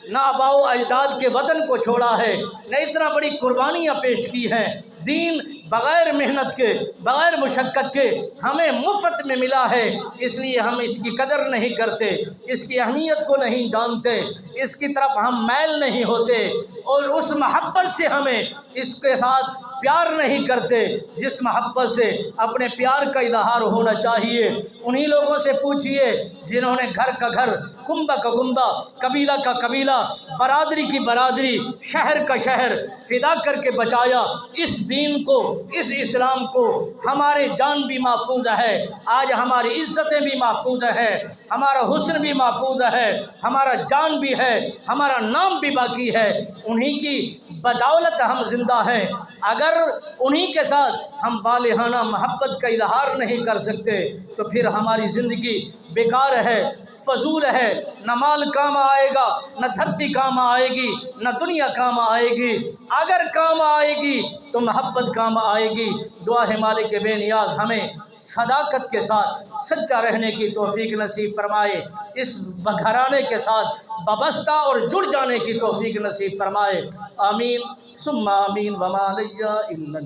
نہ آباؤ اجداد کے وطن کو چھوڑا ہے، نہ اتنا بڑی قربانیاں پیش کی ہیں۔ دین بغیر محنت کے، بغیر مشقت کے ہمیں مفت میں ملا ہے، اس لیے ہم اس کی قدر نہیں کرتے، اس کی اہمیت کو نہیں جانتے، اس کی طرف ہم میل نہیں ہوتے، اور اس محبت سے ہمیں اس کے ساتھ پیار نہیں کرتے جس محبت سے اپنے پیار کا اظہار ہونا چاہیے۔ انہی لوگوں سے پوچھئے جنہوں نے گھر کا گھر، کنبہ کا کنبہ، قبیلہ کا قبیلہ، برادری کی برادری، شہر کا شہر فدا کر کے بچایا۔ اس دین کو، اس اسلام کو ہمارے جان بھی محفوظ ہے، آج ہماری عزتیں بھی محفوظ ہے، ہمارا حسن بھی محفوظ ہے، ہمارا جان بھی ہے، ہمارا نام بھی باقی ہے۔ انہی کی بدولت ہم زندہ ہیں۔ اگر انہی کے ساتھ ہم والہانہ محبت کا اظہار نہیں کر سکتے تو پھر ہماری زندگی بیکار ہے، فضول ہے، نہ مال کام آئے گا، نہ دھرتی کام آئے گی، نہ دنیا کام آئے گی۔ اگر کام آئے گی تو محبت کام آئے گی۔ دعا ہے مالک بے نیاز ہمیں صداقت کے ساتھ سچا رہنے کی توفیق نصیب فرمائے، اس گھرانے کے ساتھ وابستہ اور جڑ جانے کی توفیق نصیب فرمائے۔ آمین ثم آمین وما علیہ الا